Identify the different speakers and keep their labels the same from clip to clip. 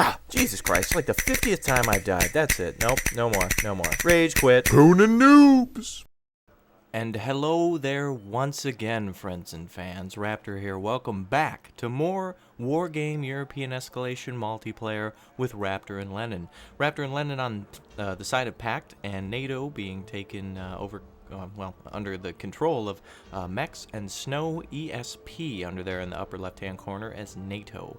Speaker 1: Ah, Jesus Christ, like the 50th time I died. That's it. Nope, no more, no more. Rage quit.
Speaker 2: Conan noobs!
Speaker 1: And hello there once again, friends and fans. Raptor here. Welcome back to more Wargame European Escalation multiplayer with Raptor and Lennon. Raptor and Lennon on the side of Pact, and NATO being taken over, under the control of Mex and Snow ESP under there in the upper left-hand corner as NATO.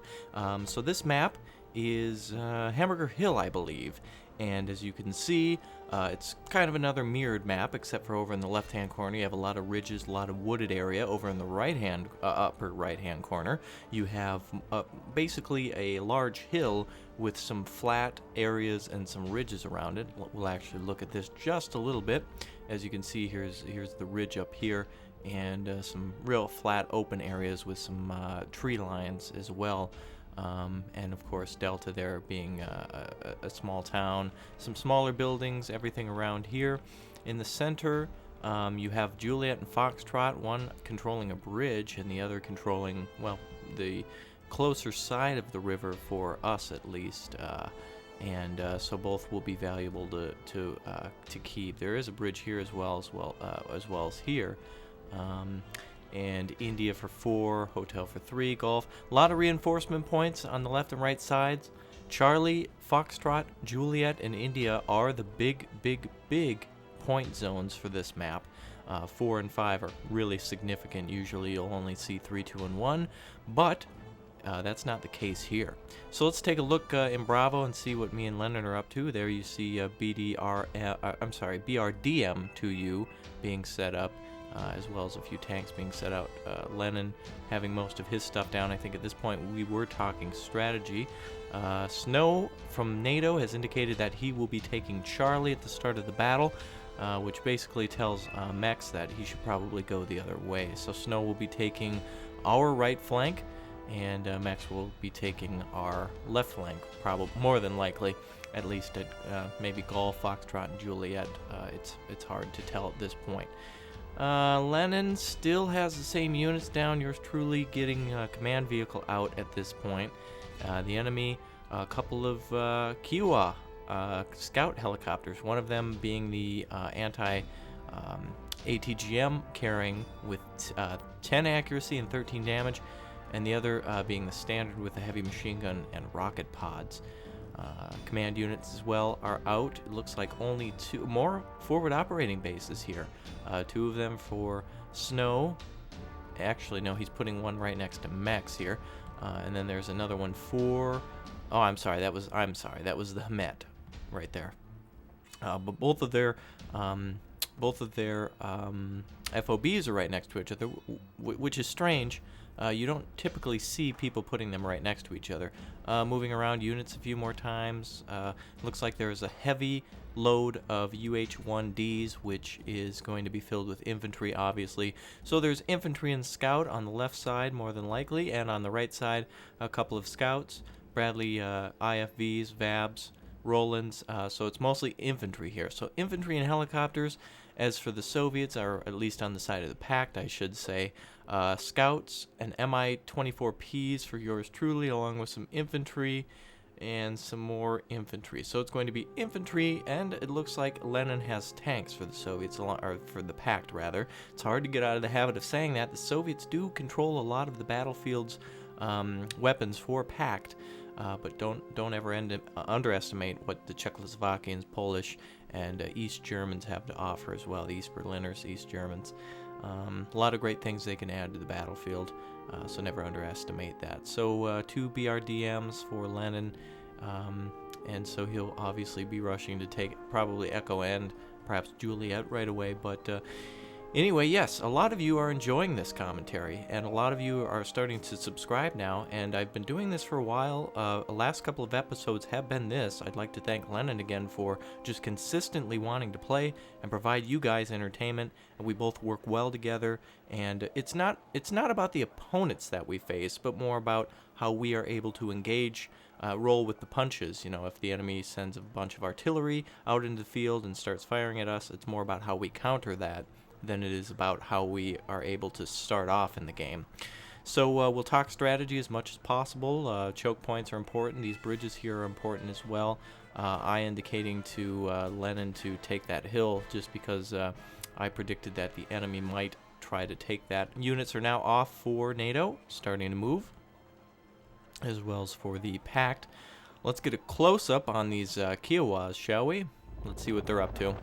Speaker 1: So this map is Hamburger Hill, I believe. And as you can see, it's kind of another mirrored map, except for over in the left-hand corner, you have a lot of ridges, a lot of wooded area. Over in the upper right-hand corner, you have basically a large hill with some flat areas and some ridges around it. We'll actually look at this just a little bit. As you can see, here's the ridge up here, and some real flat open areas with some tree lines as well. And of course Delta there being a small town, some smaller buildings, everything around here. In the center you have Juliet and Foxtrot, one controlling a bridge and the other controlling, well, the closer side of the river for us at least, and so both will be valuable to keep. There is a bridge here as well as here. And India for 4, Hotel for 3, Golf. A lot of reinforcement points on the left and right sides. Charlie, Foxtrot, Juliet, and India are the big point zones for this map. 4 and 5 are really significant. Usually you'll only see 3, 2, and 1, but that's not the case here. So let's take a look in Bravo and see what me and Lennon are up to. There you see BRDM2U being set up. As well as a few tanks being set out. Lennon having most of his stuff down. I think at this point we were talking strategy. Snow from NATO has indicated that he will be taking Charlie at the start of the battle, which basically tells Mex that he should probably go the other way. So Snow will be taking our right flank, and Mex will be taking our left flank, probably more than likely. At least at maybe Golf, Foxtrot, and Juliet. It's hard to tell at this point. Lennon still has the same units down. Yours truly getting command vehicle out at this point. The enemy, a couple of Kiowa scout helicopters, one of them being the anti-ATGM carrying with 10 accuracy and 13 damage, and the other being the standard with a heavy machine gun and rocket pods. Command units as well are out. It looks like only 2 more forward operating bases here. 2 of them for Snow. Actually, no, he's putting one right next to Mex here. And then there's another one for... Oh, I'm sorry, that was the Hamet right there. But both of their FOBs are right next to each other, which is strange. You don't typically see people putting them right next to each other. Moving around units a few more times. Looks like there's a heavy load of UH-1Ds, which is going to be filled with infantry, obviously. So there's infantry and scout on the left side, more than likely, and on the right side, a couple of scouts, Bradley IFVs, VABs, Rolands. So it's mostly infantry here. So infantry and helicopters. As for the Soviets, are at least on the side of the Pact, I should say. Scouts and Mi-24Ps for yours truly, along with some infantry and some more infantry. So it's going to be infantry, and it looks like Lenin has tanks for the Soviets, or for the Pact, rather. It's hard to get out of the habit of saying that. The Soviets do control a lot of the battlefield's weapons for Pact, but don't ever underestimate what the Czechoslovakians, Polish, and East Germans have to offer as well. The East Berliners, East Germans. A lot of great things they can add to the battlefield, so never underestimate that. So 2 BRDMs for Lenin, and so he'll obviously be rushing to take probably Echo and perhaps Juliet right away, but anyway, yes, a lot of you are enjoying this commentary, and a lot of you are starting to subscribe now, and I've been doing this for a while. The last couple of episodes have been this. I'd like to thank Lennon again for just consistently wanting to play and provide you guys entertainment, and we both work well together, and it's not about the opponents that we face, but more about how we are able to engage, roll with the punches. You know, if the enemy sends a bunch of artillery out into the field and starts firing at us, it's more about how we counter that than it is about how we are able to start off in the game. So we'll talk strategy as much as possible. Choke points are important. These bridges here are important as well. I indicating to Lennon to take that hill just because I predicted that the enemy might try to take that. Units are now off for NATO, starting to move, as well as for the Pact. Let's get a close-up on these Kiowas, shall we? Let's see what they're up to.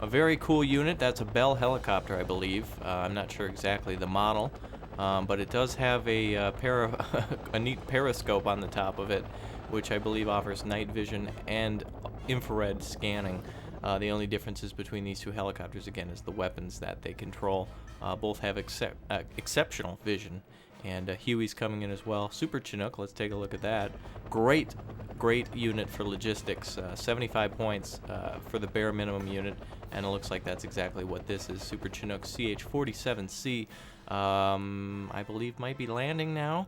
Speaker 1: A very cool unit. That's a Bell helicopter, I believe. I'm not sure exactly the model, but it does have a a neat periscope on the top of it, which I believe offers night vision and infrared scanning. The only differences between these two helicopters, again, is the weapons that they control. Both have exceptional vision. And Huey's coming in as well. Super Chinook, let's take a look at that. Great unit for logistics. 75 points for the bare minimum unit. And it looks like that's exactly what this is. Super Chinook CH-47C, I believe might be landing now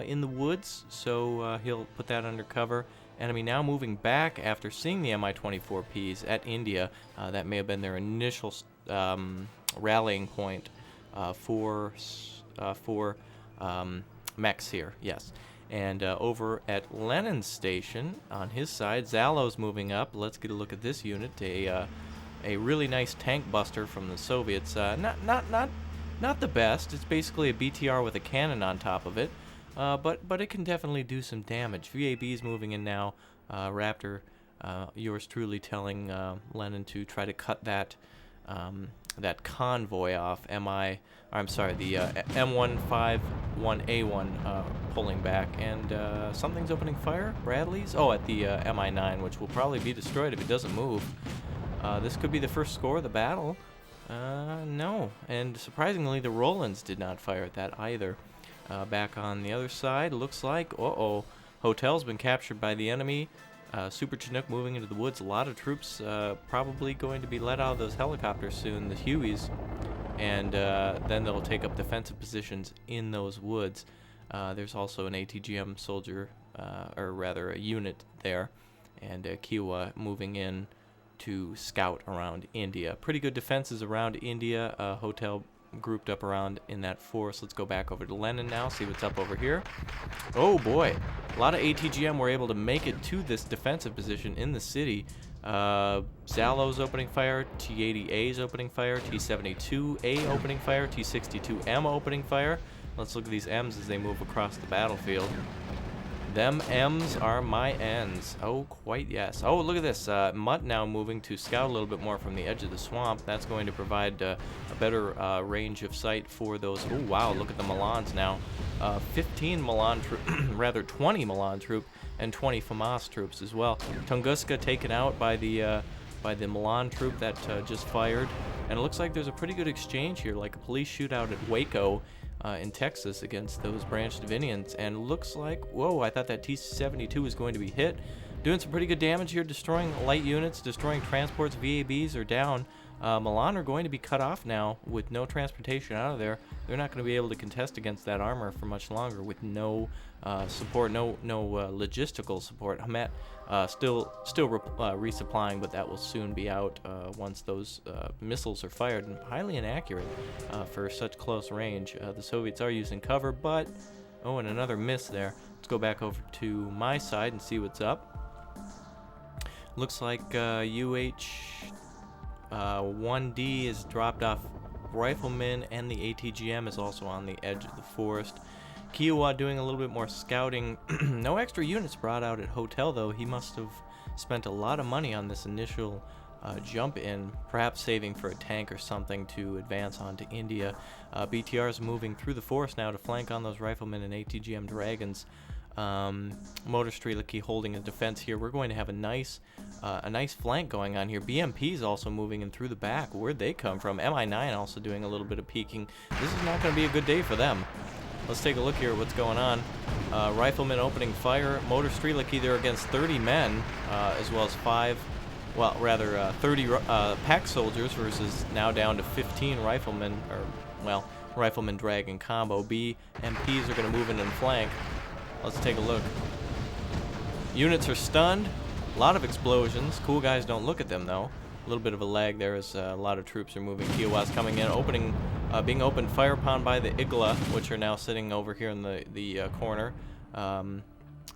Speaker 1: in the woods. So he'll put that under cover. Enemy now moving back after seeing the Mi-24Ps at India. That may have been their initial rallying point for mechs here, yes. And over at Lennon's station, on his side, Zalo's moving up. Let's get a look at this unit. A really nice tank buster from the Soviets. Not the best. It's basically a BTR with a cannon on top of it. But it can definitely do some damage. VAB's moving in now. Raptor, yours truly telling Lennon to try to cut that that convoy off. The M151A1 pulling back, and something's opening fire. Bradley's at the Mi-9, which will probably be destroyed if it doesn't move. This could be the first score of the battle. No, and surprisingly, the Rolands did not fire at that either. Back on the other side, looks like, Hotel's been captured by the enemy. Super Chinook moving into the woods. A lot of troops probably going to be let out of those helicopters soon, the Hueys. And then they'll take up defensive positions in those woods. There's also an ATGM soldier, or rather a unit there. And Kiowa moving in to scout around India. Pretty good defenses around India. Hotel grouped up around in that force. Let's go back over to Lennon now, see what's up over here. Oh boy, a lot of ATGM were able to make it to this defensive position in the city. Zalo's opening fire, T-80A's opening fire, T-72A opening fire, T-62M opening fire. Let's look at these M's as they move across the battlefield. Them M's are my N's. Oh, quite yes. Oh, look at this. Mutt now moving to scout a little bit more from the edge of the swamp. That's going to provide a better range of sight for those. Oh, wow. Look at the Milans now. 15 Milan troop, rather 20 Milan troop, and 20 FAMAS troops as well. Tunguska taken out by the Milan troop that just fired. And it looks like there's a pretty good exchange here, like a police shootout at Waco in Texas against those Branch Davidians, and looks like, whoa, I thought that T-72 was going to be hit. Doing some pretty good damage here, destroying light units, destroying transports. VABs are down. Milan are going to be cut off now with no transportation out of there. They're not going to be able to contest against that armor for much longer with no support, no logistical support. Hamet still resupplying, but that will soon be out once those missiles are fired, and highly inaccurate for such close range. The Soviets are using cover, but and another miss there. Let's go back over to my side and see what's up. Looks like UH-1D is dropped off riflemen, and the ATGM is also on the edge of the forest. Kiowa doing a little bit more scouting. No extra units brought out at Hotel, though. He must have spent a lot of money on this initial jump in, perhaps saving for a tank or something to advance onto India. BTR's moving through the forest now to flank on those riflemen and ATGM Dragons. Motor Streliki holding a defense here. We're going to have a nice flank going on here. BMP's also moving in through the back. Where'd they come from? Mi-9 also doing a little bit of peeking. This is not going to be a good day for them. Let's take a look here at what's going on. Riflemen opening fire. Motor Streliki there against 30 men, as well as 30 pack soldiers versus now down to 15 riflemen, rifleman dragon combo. BMPs are going to move in and flank. Let's take a look. Units are stunned. A lot of explosions. Cool guys don't look at them, though. A little bit of a lag there as a lot of troops are moving. Kiowa's coming in, opening being opened fire upon by the Igla, which are now sitting over here in the corner.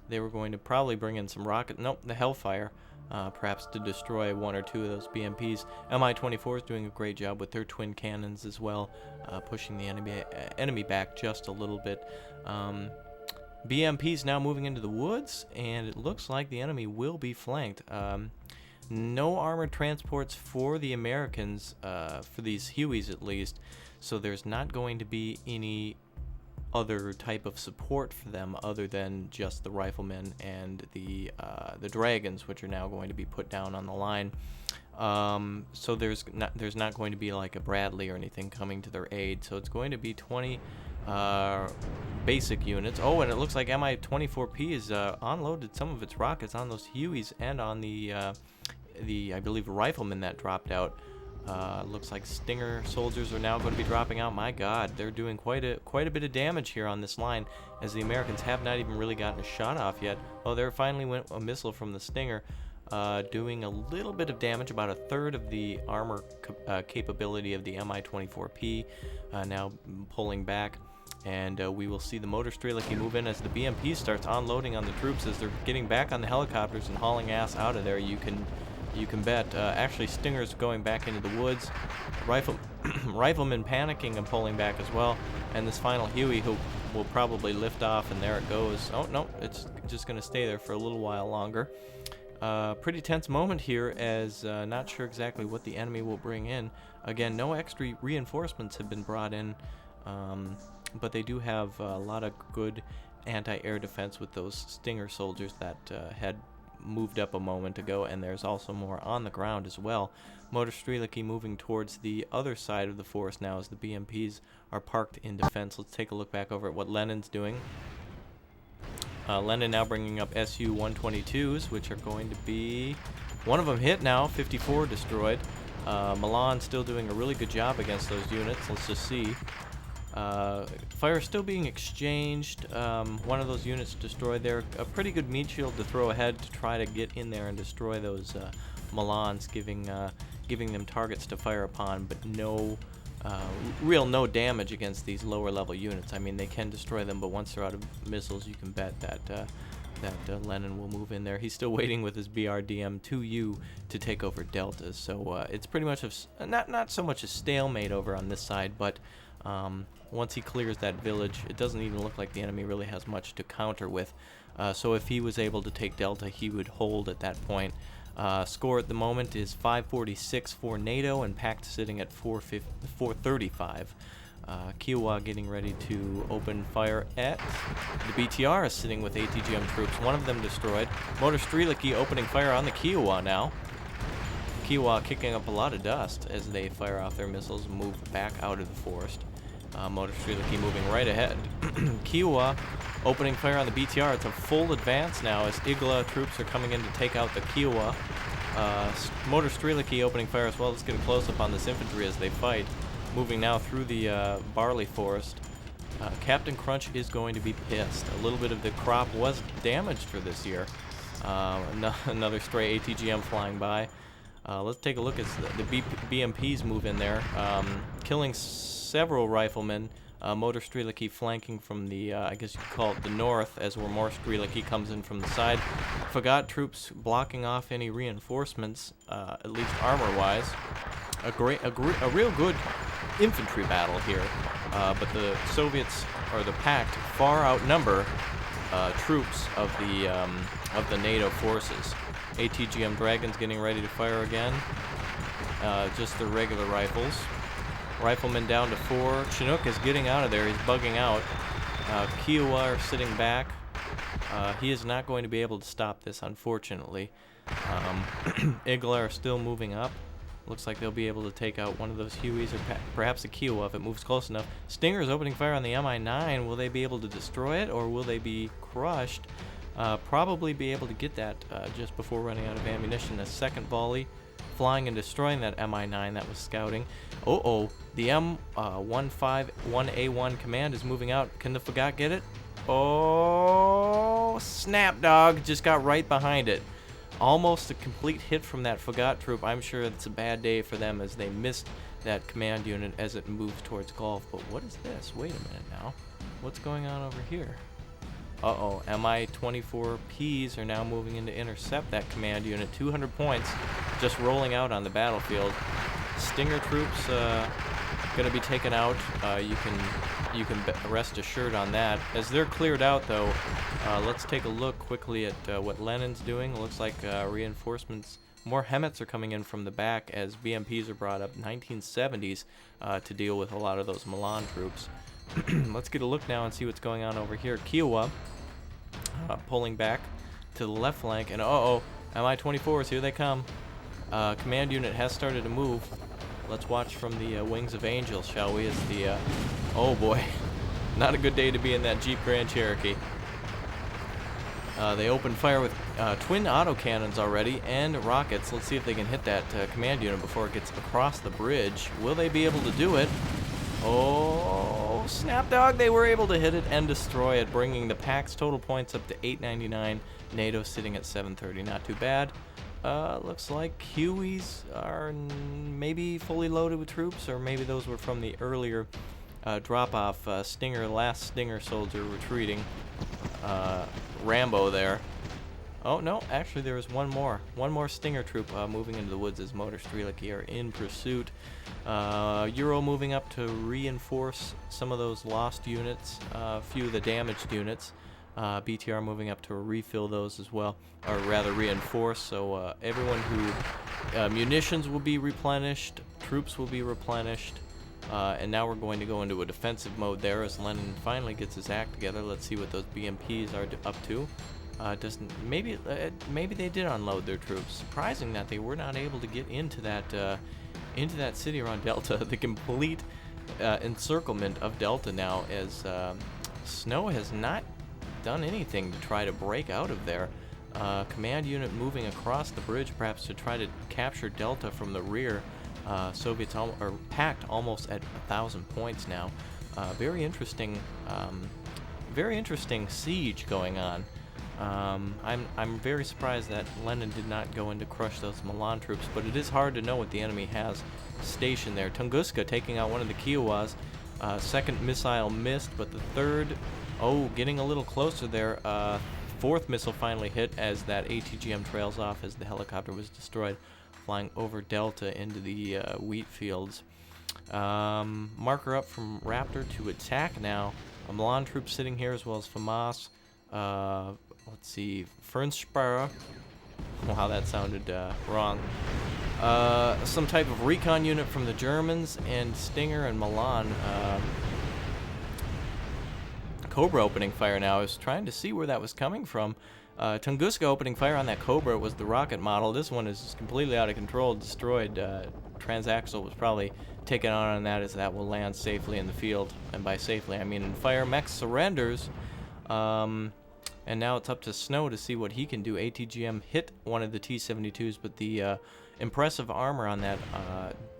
Speaker 1: They were going to probably bring in some rocket. Nope, the Hellfire, perhaps to destroy one or two of those BMPs. Mi-24 is doing a great job with their twin cannons as well, pushing the enemy back just a little bit. BMP's now moving into the woods, and it looks like the enemy will be flanked. No armored transports for the Americans, for these Hueys at least, so there's not going to be any other type of support for them other than just the riflemen and the dragons, which are now going to be put down on the line. So there's not going to be like a Bradley or anything coming to their aid, so it's going to be 20 basic units. Oh, and it looks like Mi-24P has unloaded some of its rockets on those Hueys and on the I believe riflemen that dropped out. Looks like Stinger soldiers are now going to be dropping out. My God, they're doing quite a bit of damage here on this line, as the Americans have not even really gotten a shot off yet. Oh, there finally went a missile from the Stinger, doing a little bit of damage, about a third of the armor capability of the Mi-24P, now pulling back. And we will see the motor Strelicky move in as the BMP starts unloading on the troops as they're getting back on the helicopters and hauling ass out of there. You can bet. Actually, Stinger's going back into the woods. Riflemen panicking and pulling back as well. And this final Huey, who will probably lift off, and there it goes. Oh, no, it's just going to stay there for a little while longer. Pretty tense moment here, as not sure exactly what the enemy will bring in. Again, no extra reinforcements have been brought in, but they do have a lot of good anti-air defense with those Stinger soldiers that had moved up a moment ago, and there's also more on the ground as well. Motor Strelicky moving towards the other side of the forest now as the BMPs are parked in defense. Let's take a look back over at what Lenin's doing. Lenin now bringing up Su-122s, which are going to be... one of them hit now, 54 destroyed. Milan still doing a really good job against those units. Let's just see. Fire still being exchanged. One of those units destroyed there. A pretty good meat shield to throw ahead to try to get in there and destroy those Milans, giving them targets to fire upon, but no damage against these lower level units. I mean, they can destroy them, but once they're out of missiles, you can bet that Lenin will move in there. He's still waiting with his BRDM-2U to take over deltas, so it's pretty much not so much a stalemate over on this side, but once he clears that village, it doesn't even look like the enemy really has much to counter with. So if he was able to take delta, he would hold at that point. Score at the moment is 546 for NATO, and Pact sitting at 435. Kiowa getting ready to open fire at the BTR, is sitting with ATGM troops, one of them destroyed. Motor Strelicky opening fire on the Kiowa now. Kiowa kicking up a lot of dust as they fire off their missiles and move back out of the forest. Motor Strelicky moving right ahead. Kiowa opening fire on the BTR. It's a full advance now as Igla troops are coming in to take out the Kiowa. Motor Strelicky opening fire as well. Let's get a close-up on this infantry as they fight. Moving now through the barley forest. Captain Crunch is going to be pissed. A little bit of the crop was damaged for this year. Another stray ATGM flying by. Let's take a look as the BMPs move in there, killing several riflemen. Motor Strelicky flanking from the, I guess you could call it the north, as where more Strelicky comes in from the side. Forgot troops blocking off any reinforcements, at least armor-wise. A real good infantry battle here, but the Soviets, or the Pact, far outnumber troops of the NATO forces. ATGM Dragons getting ready to fire again. Just the regular rifles. Riflemen down to 4. Chinook is getting out of there. He's bugging out. Kiowa are sitting back. He is not going to be able to stop this, unfortunately. Igla are still moving up. Looks like they'll be able to take out one of those Hueys, or perhaps a Kiowa if it moves close enough. Stinger is opening fire on the Mi-9. Will they be able to destroy it, or will they be crushed? Probably be able to get that just before running out of ammunition. A second volley flying and destroying that Mi-9 that was scouting. The M151A1 command is moving out. Can the F.A.Q get it? Oh, snap, dog. Just got right behind it. Almost a complete hit from that F.A.Q troop. I'm sure it's a bad day for them as they missed that command unit as it moves towards Golf. But what is this? Wait a minute now. What's going on over here? Uh-oh, Mi-24Ps are now moving in to intercept that command unit. 200 points just rolling out on the battlefield. Stinger troops going to be taken out. You can rest assured on that. As they're cleared out, though, let's take a look quickly at what Lenin's doing. It looks like reinforcements, more Hemets are coming in from the back as BMPs are brought up 1970s to deal with a lot of those Milan troops. Let's get a look now and see what's going on over here. Kiowa pulling back to the left flank, and uh-oh, Mi-24s, here they come. Command unit has started to move. Let's watch from the wings of angels, shall we, as the, oh boy, not a good day to be in that Jeep Grand Cherokee. They open fire with twin autocannons already and rockets. Let's see if they can hit that command unit before it gets across the bridge. Will they be able to do it? Oh, snapdog, they were able to hit it and destroy it, bringing the PAC's total points up to 899. NATO sitting at 730, not too bad. Looks like Hueys are maybe fully loaded with troops, or maybe those were from the earlier drop-off Stinger, last Stinger soldier retreating. Rambo there. Oh, no, actually there was one more Stinger troop moving into the woods as Motor Streliki are in pursuit. Euro moving up to reinforce some of those lost units, a few of the damaged units. BTR moving up to refill those as well, or rather reinforce, so everyone who munitions will be replenished, troops will be replenished, and now we're going to go into a defensive mode there as Lenin finally gets his act together. Let's see what those BMPs are up to. Maybe they did unload their troops. Surprising that they were not able to get into that city around Delta. The complete encirclement of Delta now, as Snow has not done anything to try to break out of there. Command unit moving across the bridge, perhaps to try to capture Delta from the rear. Soviets are packed almost at 1,000 points now. Very interesting siege going on. I'm very surprised that Lenin did not go in to crush those Milan troops, but it is hard to know what the enemy has stationed there. Tunguska taking out one of the Kiowas. Second missile missed, but the third, getting a little closer there. Fourth missile finally hit as that ATGM trails off as the helicopter was destroyed, flying over Delta into the wheat fields. Marker up from Raptor to attack now. A Milan troop sitting here as well as FAMAS. Let's see, Fernsperre. Wow, that sounded wrong. Some type of recon unit from the Germans, and Stinger and Milan. Cobra opening fire now. I was trying to see where that was coming from. Tunguska opening fire on that Cobra was the rocket model. This one is completely out of control, destroyed. Transaxle was probably taken on that, as that will land safely in the field. And by safely, I mean in fire. Mech surrenders. And now it's up to Snow to see what he can do. ATGM hit one of the T-72s, but the impressive armor on that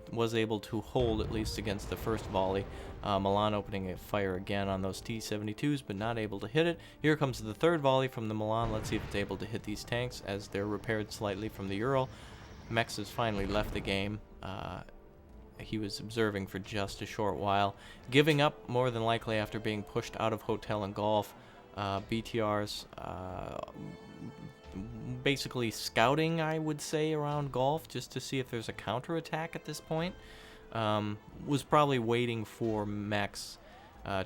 Speaker 1: was able to hold at least against the first volley. Milan opening a fire again on those T-72s, but not able to hit it. Here comes the third volley from the Milan. Let's see if it's able to hit these tanks as they're repaired slightly from the Ural. Mex has finally left the game. He was observing for just a short while, giving up more than likely after being pushed out of hotel and golf. BTRs basically scouting, I would say, around golf just to see if there's a counterattack at this point. Was probably waiting for Mex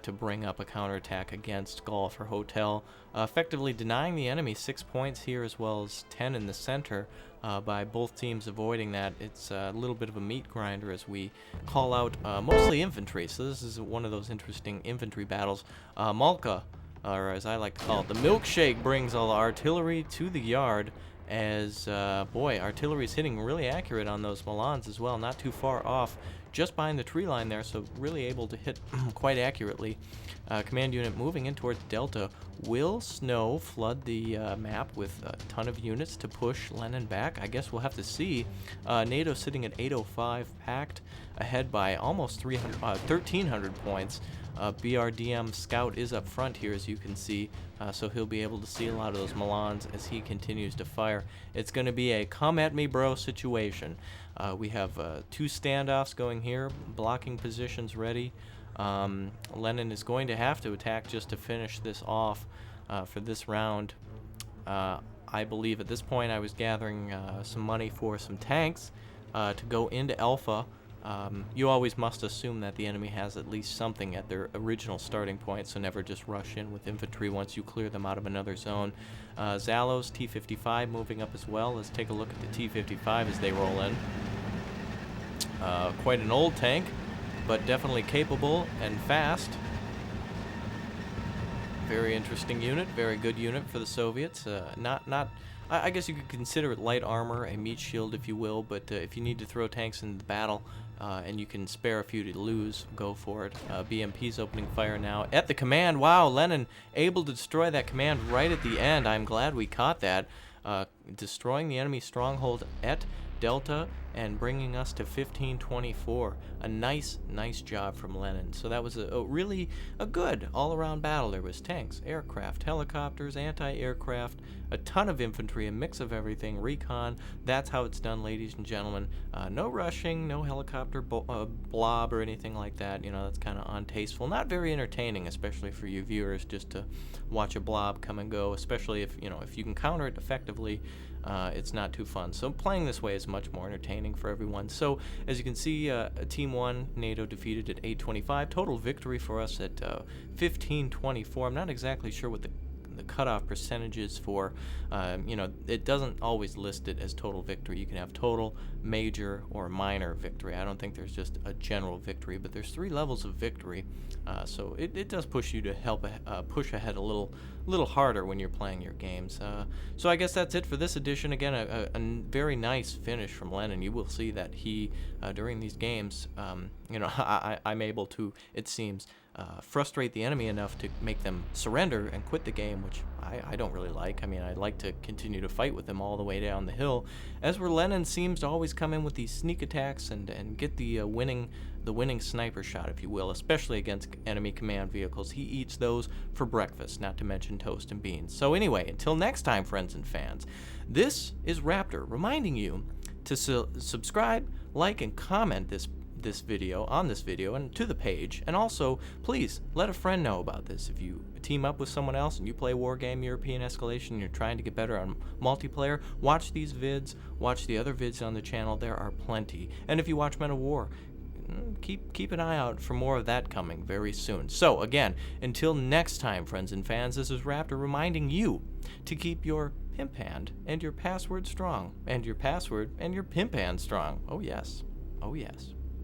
Speaker 1: to bring up a counterattack against golf or hotel, effectively denying the enemy 6 points here as well as 10 in the center. By both teams avoiding that. It's a little bit of a meat grinder as we call out mostly infantry, so this is one of those interesting infantry battles. Malka, or as I like to call it, the milkshake, brings all the artillery to the yard as, artillery is hitting really accurate on those Milans as well, not too far off, just behind the tree line there, so really able to hit quite accurately. Command unit moving in towards Delta. Will Snow flood the map with a ton of units to push Lenin back? I guess we'll have to see. NATO sitting at 805, packed ahead by almost 1,300 points. BRDM Scout is up front here, as you can see, so he'll be able to see a lot of those Milans as he continues to fire. It's going to be a come at me bro situation. We have 2 standoffs going here, blocking positions ready. Lennon is going to have to attack just to finish this off for this round. I believe at this point I was gathering some money for some tanks to go into Alpha. You always must assume that the enemy has at least something at their original starting point, so never just rush in with infantry once you clear them out of another zone. Zalo's T-55 moving up as well. Let's take a look at the T-55 as they roll in. Quite an old tank, but definitely capable and fast. Very interesting unit, very good unit for the Soviets. I guess you could consider it light armor, a meat shield if you will, but if you need to throw tanks into the battle and you can spare a few to lose, go for it. BMP's opening fire now at the command. Wow, Lenin able to destroy that command right at the end. I'm glad we caught that. Destroying the enemy stronghold at Delta and bringing us to 1524. A nice job from Lenin. So that was a really good all-around battle. There was tanks, aircraft, helicopters, anti-aircraft, a ton of infantry, a mix of everything, recon. That's how it's done, ladies and gentlemen. No rushing, no helicopter blob or anything like that. You know, that's kind of untasteful. Not very entertaining, especially for you viewers, just to watch a blob come and go, especially if you can counter it effectively. It's not too fun. So playing this way is much more entertaining for everyone. So as you can see, Team 1, NATO defeated at 825. Total victory for us at 1524. I'm not exactly sure what the cutoff percentage is for, it doesn't always list it as total victory. You can have total, major, or minor victory. I don't think there's just a general victory, but there's 3 levels of victory. So it does push you to help push ahead a little harder when you're playing your games. So I guess that's it for this edition. Again, a very nice finish from Lenin. You will see that he, during these games, I'm able to, it seems, frustrate the enemy enough to make them surrender and quit the game, which I don't really like. I mean, I'd like to continue to fight with them all the way down the hill. As where Lenin seems to always come in with these sneak attacks and get the winning sniper shot, if you will, especially against enemy command vehicles. He eats those for breakfast, not to mention toast and beans. So anyway, until next time, friends and fans, this is Raptor reminding you to subscribe, like, and comment this video and to the page, and also please let a friend know about this. If you team up with someone else and you play Wargame, Eurpoean, Escalation, and you're trying to get better on multiplayer, watch these vids, watch the other vids on the channel. There are plenty. And if you watch Men of War, keep an eye out for more of that coming very soon. So again, until next time, friends and fans, this is Raptor reminding you to keep your pimp hand and your password strong, and your password and your pimp hand strong. Oh yes.